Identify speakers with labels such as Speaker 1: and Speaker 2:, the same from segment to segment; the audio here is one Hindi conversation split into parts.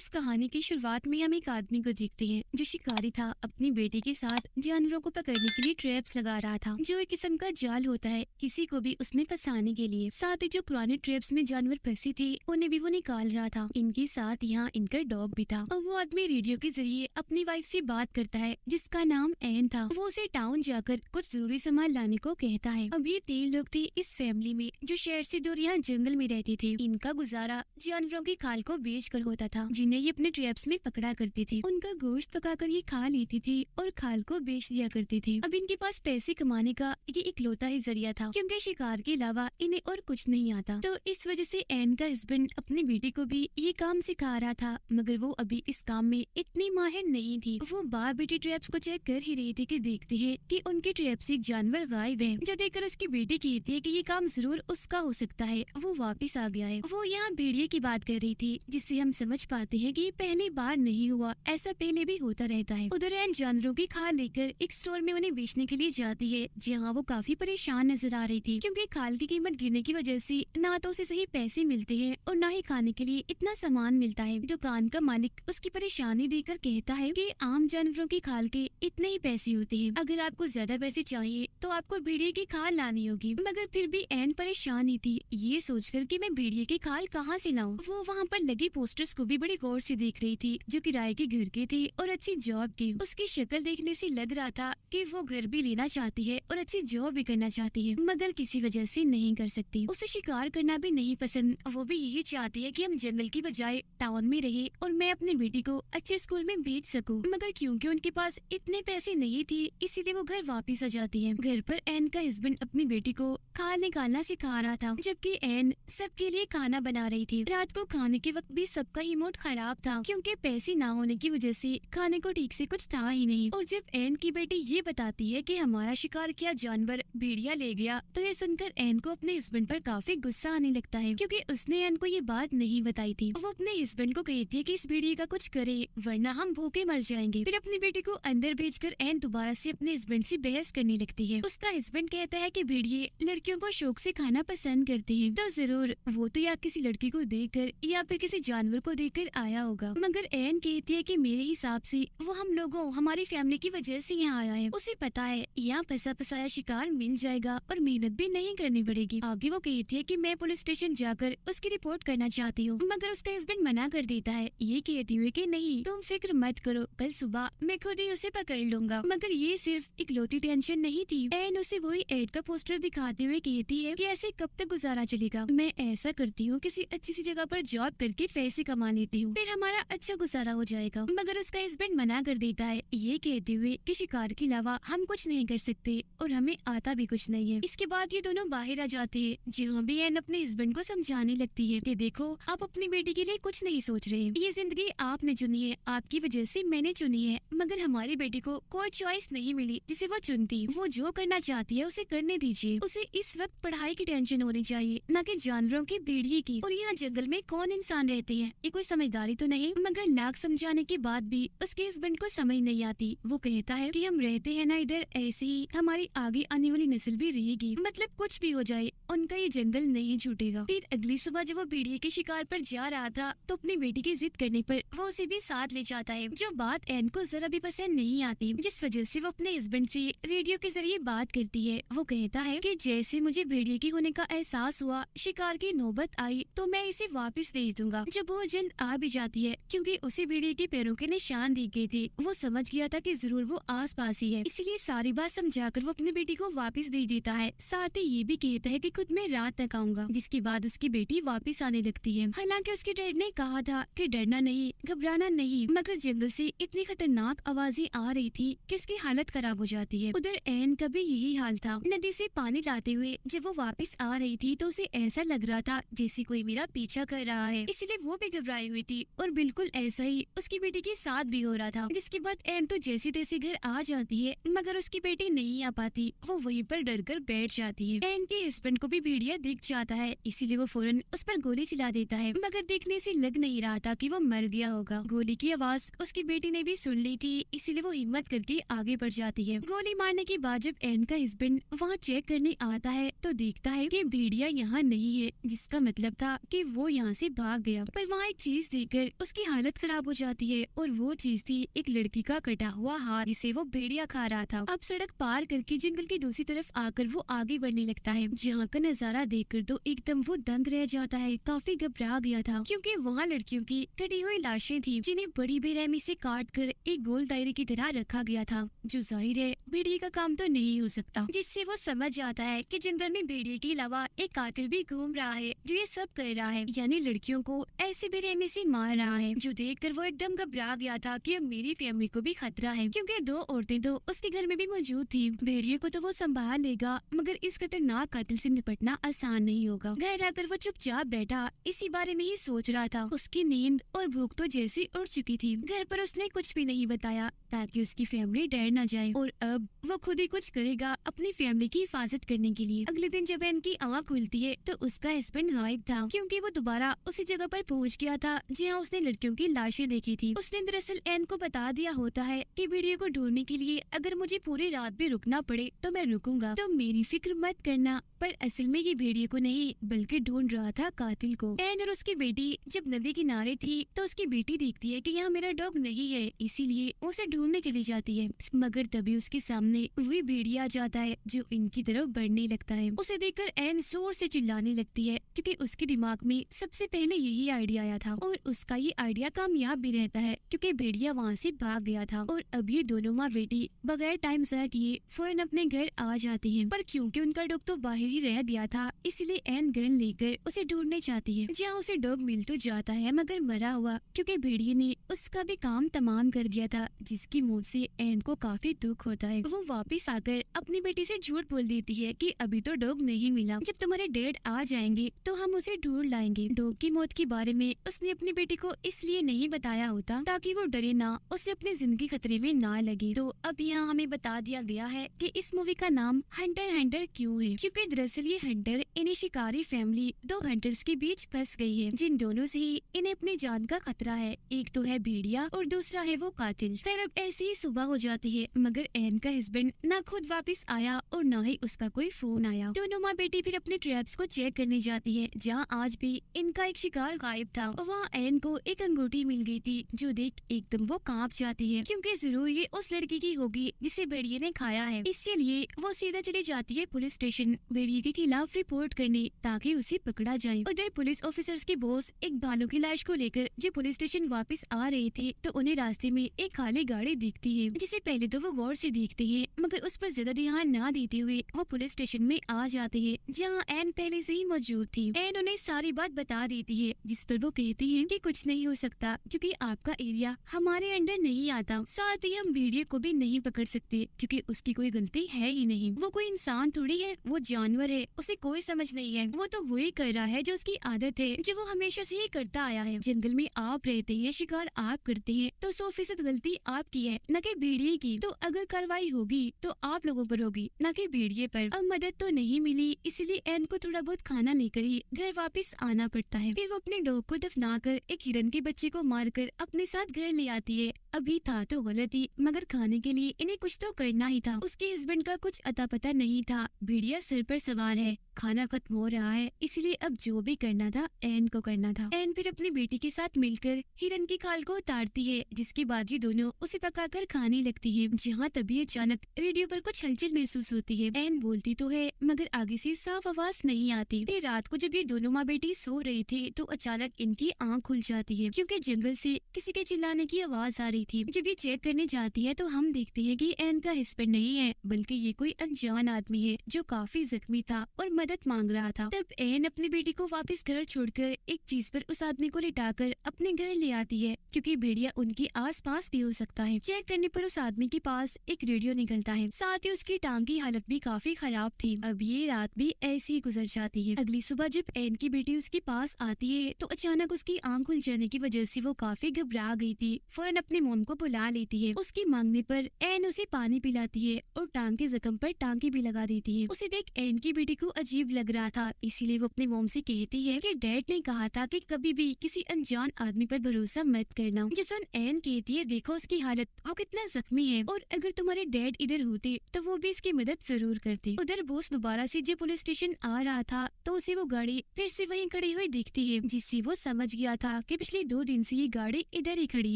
Speaker 1: इस कहानी की शुरुआत में हम एक आदमी को देखते हैं जो शिकारी था। अपनी बेटी के साथ जानवरों को पकड़ने के लिए ट्रैप्स लगा रहा था, जो एक किस्म का जाल होता है किसी को भी उसमें फंसाने के लिए। साथ ही जो पुराने ट्रैप्स में जानवर फंसे थे उन्हें भी वो निकाल रहा था। इनके साथ यहाँ इनका डॉग भी था। और वो आदमी रेडियो के जरिए अपनी वाइफ से बात करता है जिसका नाम एन था। वो उसे टाउन जाकर कुछ जरूरी सामान लाने को कहता है। अब ये 3 लोग थे इस फैमिली में जो शहर से दूर यहाँ जंगल में रहते थे। इनका गुजारा जानवरों की खाल को बेचकर होता था जिन्हें ये अपने ट्रैप्स में पकड़ा करते थे। उनका गोश्त पकाकर ये खा लेती थी और खाल को बेच दिया करते थे। अब इनके पास पैसे कमाने का ये इकलौता ही जरिया था क्योंकि शिकार के अलावा इन्हें और कुछ नहीं आता। तो इस वजह से एन का हस्बैंड अपनी बेटी को भी ये काम सिखा रहा था, मगर वो अभी इस काम में इतनी माहिर नहीं थी। वो बार बेटी ट्रैप्स को चेक कर ही रही थी कि देखती है कि उनके ट्रैप से एक जानवर गायब है, जो देखकर उसकी बेटी कहती है कि ये काम जरूर उसका हो सकता है, वो वापस आ गया है। वो यहाँ भेड़िए की बात कर रही थी जिससे हम समझ पाते हैं कि ये पहली बार नहीं हुआ, ऐसा पहले भी होता रहता है। उधर एन जानवरों की खाल लेकर एक स्टोर में उन्हें बेचने के लिए जाती है, जहाँ वो काफी परेशान नजर आ रही थी क्योंकि खाल की कीमत गिरने की वजह से ना तो उसे सही पैसे मिलते हैं और ना ही खाने के लिए इतना सामान मिलता है। दुकान का मालिक उसकी परेशानी देखकर कहता है कि आम जानवरों की खाल के इतने ही पैसे होते हैं, अगर आपको ज्यादा पैसे चाहिए तो आपको भेड़िए की खाल लानी होगी। मगर फिर भी एन परेशान ही थी, ये सोचकर कि मैं भेड़िए की खाल कहाँ से लाऊं। वो वहाँ पर लगी पोस्टर्स को भी बड़ी गौर से देख रही थी जो किराए के घर के थे और अच्छी जॉब के। उसकी शक्ल देखने से लग रहा था कि वो घर भी लेना चाहती है और अच्छी जॉब भी करना चाहती है, मगर किसी वजह से नहीं कर सकती। उसे शिकार करना भी नहीं पसंद, वो भी यही चाहती है कि हम जंगल की बजाय टाउन में रहे और मैं अपनी बेटी को अच्छे स्कूल में भेज सकूं। मगर क्योंकि उनके पास इतने पैसे नहीं थे इसीलिए वो घर वापस आ जाती है। घर पर एन का हस्बैंड अपनी बेटी को खाल निकालना सिखा रहा था जबकि एन सबके लिए खाना बना रही थी। रात को खाने के वक्त भी सबका ही मूड खराब था क्योंकि पैसे ना होने की वजह से खाने को ठीक से कुछ था ही नहीं। और जब एन की बेटी ये बताती है कि हमारा शिकार किया जानवर भेड़िया ले गया, तो ये सुनकर एन को अपने हस्बैंड पर काफी गुस्सा आने लगता है क्योंकि उसने एन को ये बात नहीं बताई थी। वो अपने हस्बैंड को कहती है कि इस भेड़िए का कुछ करे वरना हम भूखे मर जाएंगे। फिर अपनी बेटी को अंदर भेजकर एन दोबारा से अपने हस्बैंड से बहस करने लगती है। उसका हस्बैंड कहता है कि भेड़िए लड़कियों को शौक से खाना पसंद करते हैं, तो जरूर वो तो या किसी लड़की को देखकर या फिर किसी जानवर को देखकर आया होगा। मगर एन कहती है कि मेरे हिसाब से वो हम लोगों हमारी फैमिली की वजह से यहाँ आया है। उसे पता है यहाँ फंसा फसाया शिकार मिल जाएगा और मेहनत भी नहीं करनी पड़ेगी। आगे वो कहती है कि मैं पुलिस स्टेशन जाकर उसकी रिपोर्ट करना चाहती हूँ, मगर उसका हस्बैंड मना कर देता है, ये कहती हुए कि नहीं तुम फिक्र मत करो, कल सुबह मैं खुद ही उसे पकड़ लूंगा। मगर ये सिर्फ इकलौती टेंशन नहीं थी। एन उसे वही एड का पोस्टर दिखाते हुए कहती है कि ऐसे कब तक गुजारा चलेगा, मैं ऐसा करती हूँ किसी अच्छी सी जगह पर जॉब करके पैसे कमा लेती हूँ, फिर हमारा अच्छा गुजारा हो जाएगा। मगर उसका हस्बैंड मना कर देता है, ये कहते हुए कि शिकार के अलावा हम कुछ नहीं कर सकते और हमें आता भी कुछ नहीं है। इसके बाद ये दोनों बाहर आ जाते हैं, जहाँ भी एन अपने हस्बैंड को समझाने लगती है कि देखो आप अपनी बेटी के लिए कुछ नहीं सोच रहे, ये जिंदगी आपने चुनी है, आपकी वजह से मैंने चुनी है, मगर हमारी बेटी को कोई चॉइस नहीं मिली जिसे वो चुनती। वो जो करना चाहती है उसे करने दीजिए। उसे इस वक्त पढ़ाई की टेंशन होनी चाहिए, न कि जानवरों की भेड़िए की। और यहाँ जंगल में कौन इंसान रहते हैं, ये कोई समझदारी तो नहीं। मगर लाख समझाने के बाद भी उसके हस्बैंड को समझ नहीं आती। वो कहता है कि हम रहते हैं ना इधर, ऐसे ही हमारी आगे आने वाली नस्ल भी रहेगी, मतलब कुछ भी हो जाए उनका ये जंगल नहीं छूटेगा। फिर अगली सुबह जब वो भेड़िए के शिकार पर जा रहा था तो अपनी बेटी की जिद करने पर वो उसे भी साथ ले जाता है, जो बात एन को जरा भी पसंद नहीं आती, जिस वजह से वो अपने हस्बैंड से रेडियो के जरिए बात करती है। वो कहता है कि जैसे मुझे भेड़िए की होने का एहसास हुआ, शिकार की नौबत आई तो मैं इसे वापस भेज दूंगा। जब वो जल्द आ भी जाती है क्योंकि उसे भेड़िए के पैरों के निशान दिख गए थे, वो समझ गया था कि जरूर वो आस पास ही है, इसलिए सारी बात समझाकर वो अपनी बेटी को वापस भेज देता है। साथ ही ये भी कहता है कि खुद में रात तक आऊंगा, जिसके बाद उसकी बेटी वापस आने लगती है। हालांकि उसके डैड ने कहा था कि डरना नहीं, घबराना नहीं, मगर जंगल से इतनी खतरनाक आवाजें आ रही थी कि उसकी हालत खराब हो जाती है। उधर एन का भी यही हाल था। नदी से पानी लाते हुए जब वो वापस आ रही थी तो उसे ऐसा लग रहा था जैसे कोई मेरा पीछा कर रहा है, इसलिए वो भी घबराई हुई थी। और बिल्कुल ऐसा ही उसकी बेटी के साथ भी हो रहा था। जिसके बाद एन तो जैसे तैसे घर आ जाती है, मगर उसकी बेटी नहीं आ पाती। वो वहीं पर डर कर बैठ जाती है। एन के हस्बैंड को भी भेड़िया दिख जाता है, इसीलिए वो फौरन उस पर गोली चला देता है, मगर देखने से लग नहीं रहा था कि वो मर गया होगा। गोली की आवाज उसकी बेटी ने भी सुन ली थी, इसीलिए वो हिम्मत करके आगे बढ़ जाती है। गोली मारने के बाद जब एन का हस्बैंड वहाँ चेक करने आता है तो देखता है कि भेड़िया यहाँ नहीं है, जिसका मतलब था कि वो यहाँ से भाग गया। पर वहाँ एक चीज देख देखकर उसकी हालत खराब हो जाती है और वो चीज थी एक लड़की का कटा हुआ हाथ जिसे वो भेड़िया खा रहा था। अब सड़क पार करके जंगल की दूसरी तरफ आकर वो आगे बढ़ने लगता है, जहाँ का नजारा देखकर तो एकदम वो दंग रह जाता है। काफी घबरा गया था क्योंकि वहाँ लड़कियों की कटी हुई लाशें थी जिन्हें बड़ी बेरहमी से काट कर एक गोल दायरे की तरह रखा गया था, जो जाहिर है भेड़िए का काम तो नहीं हो सकता। जिससे वो समझ जाता है कि जंगल में भेड़िए के अलावा एक कातिल भी घूम रहा है जो ये सब कर रहा है, यानी लड़कियों को ऐसे बेरहमी से मार रहा है। जो देखकर वो एकदम घबरा गया था कि अब मेरी फैमिली को भी खतरा है, क्योंकि दो औरतें तो उसके घर में भी मौजूद थी। भेड़िए को तो वो संभाल लेगा, मगर इस खतरनाक कातिल से निपटना आसान नहीं होगा। घर आकर वो चुपचाप बैठा इसी बारे में ही सोच रहा था। उसकी नींद और भूख तो जैसी उड़ चुकी थी। घर पर उसने कुछ भी नहीं बताया ताकि उसकी फैमिली डर न जाए, और अब वो खुद ही कुछ करेगा अपनी फैमिली की हिफाजत करने के लिए। अगले दिन जब इनकी आँख खुलती है तो उसका हस्बैंड गायब था, क्योंकि वो दोबारा उसी जगह पर पहुंच गया था जहां उसने लड़कियों की लाशें देखी थी। उसने दरअसल एन को बता दिया होता है कि भेड़िए को ढूंढने के लिए अगर मुझे पूरी रात भी रुकना पड़े तो मैं रुकूंगा, तो मेरी फिक्र मत करना। पर असल में ये भेड़िए को नहीं बल्कि ढूंढ रहा था कातिल को। एन और उसकी बेटी जब नदी किनारे थी तो उसकी बेटी देखती है कि यहाँ मेरा डॉग नहीं है, इसीलिए उसे ढूंढने चली जाती है। मगर तभी उसके सामने वही भेड़िया आ जाता है जो इनकी तरफ बढ़ने लगता है। उसे देखकर एन जोर से चिल्लाने लगती है, क्योंकि उसके दिमाग में सबसे पहले यही आइडिया आया था, और उसका ये आइडिया कामयाब भी रहता है क्योंकि भेड़िया वहाँ से भाग गया था। और अब ये दोनों माँ बेटी बगैर टाइम ज़ाया किए फौरन अपने घर आ जाती हैं। पर क्योंकि उनका डॉग तो बाहर ही रह गया था, इसलिए एन गन लेकर उसे ढूंढने चाहती है। जहाँ उसे डॉग मिल तो जाता है मगर मरा हुआ, क्योंकि भेड़िए ने उसका भी काम तमाम कर दिया था, जिसकी मौत से एन को काफी दुख होता है। वो वापस आकर अपनी बेटी से झूठ बोल देती है कि अभी तो डॉग नहीं मिला, जब तुम्हारे डैड आ जाएंगे तो हम उसे ढूंढ लाएंगे। डॉग की मौत के बारे में उसने अपनी बेटी को इसलिए नहीं बताया होता ताकि वो डरे ना, उसे अपनी जिंदगी खतरे में ना लगे। तो अब यहाँ हमें बता दिया गया है कि इस मूवी का नाम हंटर क्यों है, क्योंकि दरअसल ये हंटर यानी शिकारी फैमिली दो हंटर्स के बीच फंस गई है, जिन दोनों से ही इन्हें अपनी जान का खतरा है। एक तो है भेड़िया और दूसरा है वो कातिल। फिर अब ऐसी ही सुबह हो जाती है, मगर एन का हस्बैंड ना खुद वापस आया और ना ही उसका कोई फोन आया। दोनों माँ बेटी फिर अपने ट्रैप्स को चेक करने जाती है, जहाँ आज भी इनका एक शिकार गायब था। वहाँ एन को एक अंगूठी मिल गई थी, जो देख एकदम वो कांप जाती है, क्योंकि जरूर ये उस लड़की की होगी जिसे भेड़िए ने खाया है। इसीलिए वो सीधा चली जाती है पुलिस स्टेशन भेड़िए के खिलाफ रिपोर्ट करने, ताकि उसे पकड़ा जाए। उधर पुलिस ऑफिसर्स के बॉस एक भालू की लाश को लेकर जो पुलिस स्टेशन वापस आ रहे थे, तो उन्हें रास्ते में एक खाली गाड़ी दिखती है, जिसे पहले तो वो गौर से देखते हैं, मगर उस पर ज्यादा ध्यान ना देते हुए वो पुलिस स्टेशन में आ जाते हैं, जहाँ एन पहले से ही मौजूद थी। एन उन्हें सारी बात बता देती है, जिस पर वो कहती है कि कुछ नहीं हो सकता, क्योंकि आपका एरिया हमारे अंडर नहीं आता। साथ ही हम भेड़िए को भी नहीं पकड़ सकते, क्योंकि उसकी कोई गलती है ही नहीं। वो कोई इंसान थोड़ी है, वो जानवर है, उसे कोई समझ नहीं है। वो तो वही कर रहा है जो उसकी आदत है, जो वो हमेशा से ही करता आया है। जंगल में आप रहते हैं, शिकार आप करते हैं, तो 100% गलती आपकी है, न कि भेड़िए की। तो अगर कार्रवाई होगी तो आप लोगों पर होगी, न कि भेड़िए पर। अब मदद तो नहीं मिली, इसलिए एन को थोड़ा बहुत खाना लेकर ही घर वापस आना पड़ता है। फिर वो अपने डॉग को दफनाकर एक हिरन के बच्चे को मारकर अपने साथ घर ले आती है। अभी था तो गलत ही, मगर खाने के लिए इन्हें कुछ तो करना ही था। उसके हस्बैंड का कुछ अता पता नहीं था। भेड़िया सिर पर सवार है, खाना खत्म हो रहा है, इसलिए अब जो भी करना था एन को करना था। एन फिर अपनी बेटी के साथ मिलकर हिरन की खाल को उतारती है, जिसके बाद ये दोनों उसे पकाकर खाने लगती है। जहाँ तभी अचानक रेडियो पर कुछ हलचल महसूस होती है। एन बोलती तो है, मगर आगे से साफ आवाज नहीं आती। फिर रात को जब ये दोनों माँ बेटी सो रही थी, तो अचानक इनकी आँख खुल जाती है, क्योंकि जंगल से किसी के चिल्लाने की आवाज आ रही थी। जब ये चेक करने जाती है तो हम देखते हैं कि एन का हस्बैंड नहीं है, बल्कि ये कोई अनजान आदमी है जो काफी जख्मी था और मदद मांग रहा था। तब एन अपनी बेटी को वापस घर छोड़कर एक चीज पर उस आदमी को लिटाकर अपने घर ले आती है, क्योंकि भेड़िया उनके आसपास भी हो सकता है। चेक करने पर उस आदमी के पास एक रेडियो निकलता है, साथ ही उसकी टांग की हालत भी काफी खराब थी। अब ये रात भी ऐसी ही गुजर जाती है। अगली सुबह जब एन की बेटी उसके पास आती है, तो अचानक उसकी आंख खुल जाने की वजह से वो काफी घबरा गई थी। फौरन अपने मोम को बुला लेती है। उसकी मांगने पर एन उसे पानी पिलाती है और टांग के जख्म पर टांके भी लगा देती है। उसे देख एन की बेटी को अजीब लग रहा था, इसीलिए वो अपने मोम से कहती है कि डैड ने कहा था कि कभी भी किसी अनजान आदमी पर भरोसा मत करना। जो सुन एन कहती है, देखो उसकी हालत, वो कितना जख्मी है, और अगर तुम्हारे डैड इधर होते तो वो भी इसकी मदद जरूर करते। उधर बॉस दोबारा से जब पुलिस स्टेशन आ रहा था, तो उसे वो गाड़ी फिर से वहीं खड़ी हुई दिखती है, जिससे वो समझ गया था कहा कि पिछले 2 दिन से ये गाड़ी इधर ही खड़ी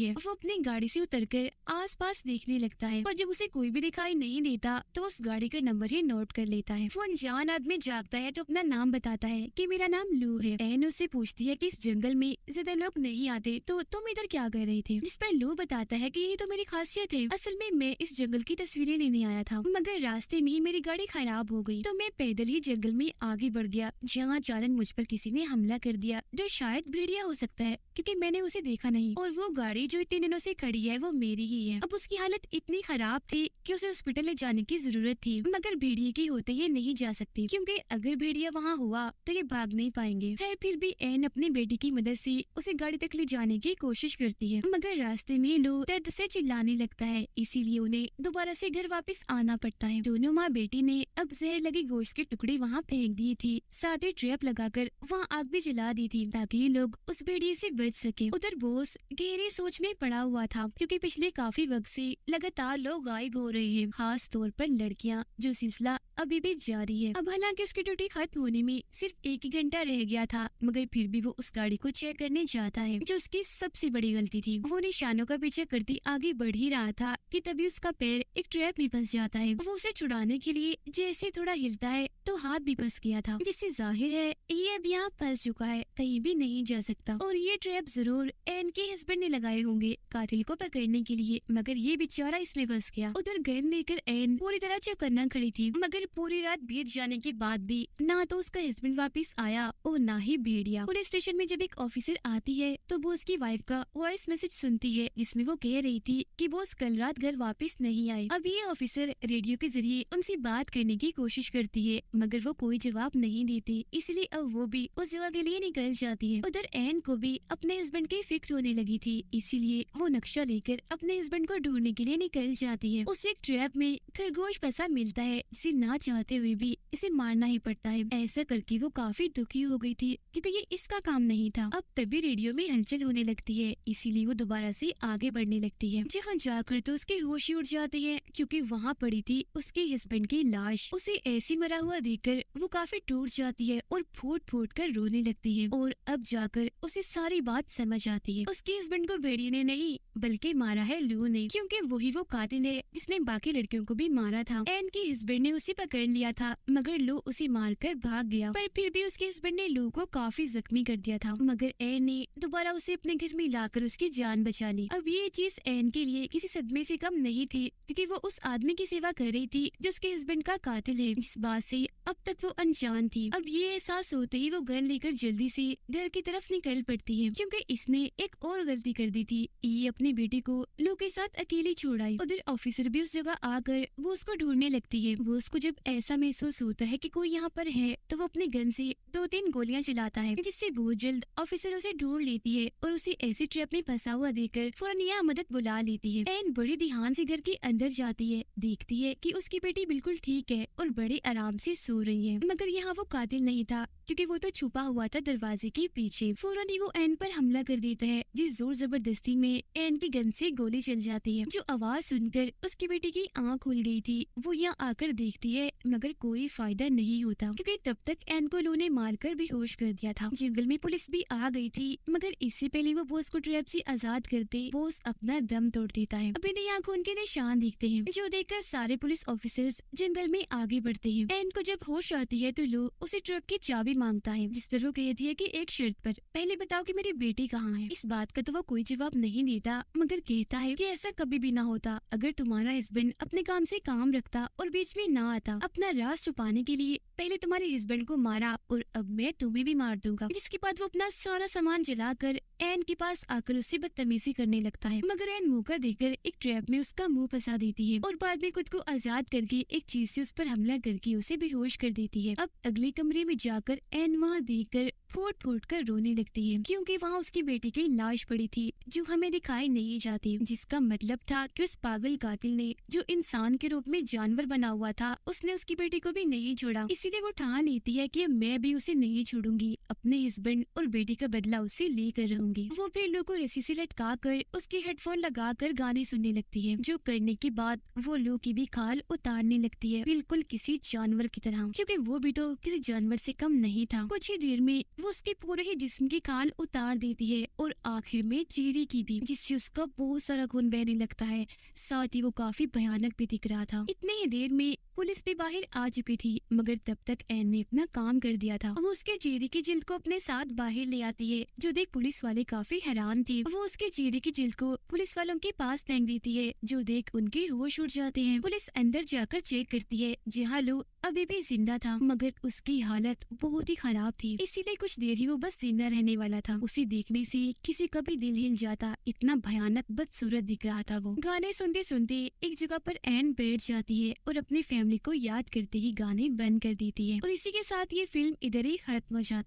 Speaker 1: है। वो अपनी गाड़ी से उतरकर आसपास देखने लगता है, पर जब उसे कोई भी दिखाई नहीं देता तो उस गाड़ी का नंबर ही नोट कर लेता है। वो अनजान आदमी जागता है तो अपना नाम बताता है कि मेरा नाम लू है। एन उससे पूछती है कि इस जंगल में ज्यादा लोग नहीं आते तो तुम इधर क्या कर रहे थे, जिस पर लू बताता है कि यही तो मेरी खासियत है। असल में मैं इस जंगल की तस्वीरें लेने आया था, मगर रास्ते में ही मेरी गाड़ी खराब हो गई तो मैं पैदल ही जंगल में आगे बढ़ गया, जहाँ अचानक मुझ पर किसी ने हमला कर दिया, जो शायद भेड़िया हो सकता है क्योंकि मैंने उसे देखा नहीं, और वो गाड़ी जो इतने दिनों से खड़ी है वो मेरी ही है। अब उसकी हालत इतनी खराब थी कि उसे हॉस्पिटल ले जाने की जरूरत थी, मगर भेड़िए की होते ये नहीं जा सकती क्योंकि अगर भेड़िया वहाँ हुआ तो ये भाग नहीं पाएंगे। खैर फिर भी एन अपनी बेटी की मदद से उसे गाड़ी तक ले जाने की कोशिश करती है, मगर रास्ते में लो दर्द से चिल्लाने लगता है, इसीलिए उन्हें दोबारा से घर वापस आना पड़ता है। दोनों माँ बेटी ने अब जहर लगी गोश्त के टुकड़े वहाँ फेंक दिए थी, साथ ही ट्रैप लगाकर वहाँ आग भी जला दी थी ताकि ये लोग उस भेड़िए से बच सके। उधर बॉस गहरी सोच में पड़ा हुआ था क्योंकि पिछले काफी वक्त से लगातार लोग गायब हो रहे हैं, खास तौर पर लड़कियाँ, जो सिलसिला अभी भी जारी है। अब हालांकि उसकी ड्यूटी खत्म होने में सिर्फ 1 ही घंटा रह गया था, मगर फिर भी वो उस गाड़ी को चेक करने जाता है, जो उसकी सबसे बड़ी गलती थी। वो निशानों का पीछे करती आगे बढ़ ही रहा था कि तभी उसका पैर एक ट्रैप में फंस जाता है। वो उसे छुड़ाने के लिए जैसे थोड़ा हिलता है तो हाथ भी फंस गया था, जिससे जाहिर है ये अब यहाँ फंस चुका है, कहीं भी नहीं जा सकता। और ये ट्रैप जरूर एन के हस्बैंड ने लगाए होंगे कातिल को पकड़ने के लिए, मगर ये बेचारा इसमें फंस गया। उधर गन लेकर एन पूरी तरह चौकन्ना खड़ी थी, मगर पूरी रात बीत जाने के बाद भी ना तो उसका हस्बैंड वापस आया और ना ही भेड़िया। पुलिस स्टेशन में जब एक ऑफिसर आती है तो वो उसकी वाइफ का वॉइस मैसेज सुनती है, जिसमें वो कह रही थी कि बॉस कल रात घर वापस नहीं आए। अब ये ऑफिसर रेडियो के जरिए उनसे बात करने की कोशिश करती है, मगर वो कोई जवाब नहीं देती, इसलिए अब वो भी उस जगह के लिए निकल जाती है। उधर एन को भी अपने हस्बैंड की फिक्र होने लगी थी, इसीलिए वो नक्शा लेकर अपने हस्बैंड को ढूंढने के लिए निकल जाती है। उसे एक ट्रैप में खरगोश फंसा मिलता है, जिसे ना चाहते हुए भी इसे मारना ही पड़ता है। ऐसा करके वो काफी दुखी हो गई थी क्योंकि ये इसका काम नहीं था। अब तभी रेडियो में हलचल होने लगती है, इसीलिए वो दोबारा से आगे बढ़ने लगती है। जहाँ जाकर तो उसके होश ही उड़ जाते हैं क्योंकि वहाँ पड़ी थी उसके हस्बैंड की लाश। उसे ऐसी मरा हुआ देखकर वो काफी टूट जाती है और फूट फूट कर रोने लगती है, और अब जाकर उसे सारी बात समझ आती है। उसके हस्बैंड को भेड़िए ने नहीं बल्कि मारा है लू ने, क्योंकि वही वो कातिल है जिसने बाकी लड़कियों को भी मारा था। एन के हस्बैंड ने उसे पकड़ लिया था, मगर लू उसे मारकर भाग गया, पर फिर भी उसके हस्बैंड ने लू को काफी जख्मी कर दिया था, मगर एन ने दोबारा उसे अपने घर में लाकर उसकी जान बचा ली। अब ये चीज एन के लिए किसी सदमे से कम नहीं थी क्योंकि वो उस आदमी की सेवा कर रही थी जो उसके हस्बैंड का कातिल है, जिस बात से अब तक वो अनजान थी। अब ये एहसास होते ही वो गन लेकर जल्दी से घर की तरफ निकल पड़ती है क्योंकि इसने एक और गलती कर दी थी, ये अपनी बेटी को लू के साथ अकेली छोड़ आई। उधर ऑफिसर भी उस जगह आकर वो उसको ढूंढने लगती है। वो उसको जब ऐसा महसूस होता है कि कोई यहाँ पर है तो वो अपने गन से 2-3 गोलियां चलाता है, जिससे बहुत जल्द ऑफिसर उसे ढूंढ लेती है और उसे ऐसी ट्रैप में फंसा हुआ देखकर फौरन यहाँ मदद बुला लेती है। एन बड़ी ध्यान से घर के अंदर जाती है, देखती है कि उसकी बेटी बिल्कुल ठीक है और बड़े आराम से सो रही है, मगर यहाँ वो कातिल नहीं था क्योंकि वो तो छुपा हुआ था दरवाजे के पीछे। फौरन ही वो एन पर हमला कर देता है, जिस जोर जबरदस्ती में एन की गन से गोली चल जाती है। जो आवाज सुनकर उसकी बेटी की आंख खुल गई थी, वो यहाँ आकर देखती है, मगर कोई फायदा नहीं होता क्योंकि तब तक एन को लू ने मारकर बेहोश कर दिया था। जंगल में पुलिस भी आ गई थी, मगर इससे पहले वो बॉस को ट्रैप से आजाद करते बॉस अपना दम तोड़ देता है। अब इन्हें यहाँ खून के निशान दिखते हैं, जो देखकर सारे पुलिस ऑफिसर्स जंगल में आगे बढ़ते हैं। एन को जब होश आती है तो लू उसे ट्रक की चाबी मांगता है, जिस पर वो कहती है कि एक शर्त पर, पहले बताओ कि मेरी बेटी कहाँ है। इस बात का तो वो कोई जवाब नहीं देता, मगर कहता है कि ऐसा कभी भी ना होता अगर तुम्हारा हस्बैंड अपने काम से काम रखता और बीच में ना आता। अपना राज छुपाने के लिए पहले तुम्हारे हस्बैंड को मारा और अब मैं तुम्हें भी मार दूंगा। जिसके बाद वो अपना सारा सामान जलाकर एन के पास आकर उससे बदतमीजी करने लगता है, मगर एन मौका देकर एक ट्रैप में उसका मुंह फंसा देती है और बाद में खुद को आजाद करके एक चीज से उस पर हमला करके उसे बेहोश कर देती है। अब अगले कमरे में जाकर एन वहाँ देखकर फूट फूट कर रोने लगती है क्योंकि वहाँ उसकी बेटी की लाश पड़ी थी जो हमें दिखाई नहीं जाती, जिसका मतलब था कि उस पागल कातिल ने जो इंसान के रूप में जानवर बना हुआ था उसने उसकी बेटी को भी नहीं छोड़ा। इसीलिए वो ठान लेती है कि मैं भी उसे नहीं छोड़ूंगी, अपने हस्बैंड और बेटी का बदला उससे लेकर रहूंगी। वो फिर लू को रस्सी से लटका कर उसके हेडफोन लगा कर गाने सुनने लगती है, जो करने के बाद वो लू की भी खाल उतारने लगती है, बिल्कुल किसी जानवर की तरह, क्योंकि वो भी तो किसी जानवर से कम नहीं था। कुछ ही देर में वो उसके पूरे ही जिस्म की खाल उतार मार देती है और आखिर में जेरी की भी, जिससे उसका बहुत सारा खून बहने लगता है। साथ ही वो काफी भयानक भी दिख रहा था। इतने ही देर में पुलिस भी बाहर आ चुकी थी, मगर तब तक एन ने अपना काम कर दिया था। वो उसके जेरी की जिल्द को अपने साथ बाहर ले आती है, जो देख पुलिस वाले काफी हैरान थे। वो उसके जेरी की जिल्द को पुलिस वालों के पास फेंक देती है, जो देख उनके होश उड़ जाते हैं। पुलिस अंदर जाकर चेक करती है, जहाँ लो अभी भी जिंदा था, मगर उसकी हालत बहुत ही खराब थी, इसीलिए कुछ देर ही वो बस जिंदा रहने वाला था। उसे देखने से किसी का भी दिल हिल जाता, इतना भयानक बदसूरत दिख रहा था वो। गाने सुनते सुनते एक जगह पर एन बैठ जाती है और अपनी फैमिली को याद करते ही गाने बंद कर देती है, और इसी के साथ ये फिल्म इधर ही खत्म हो जाती है।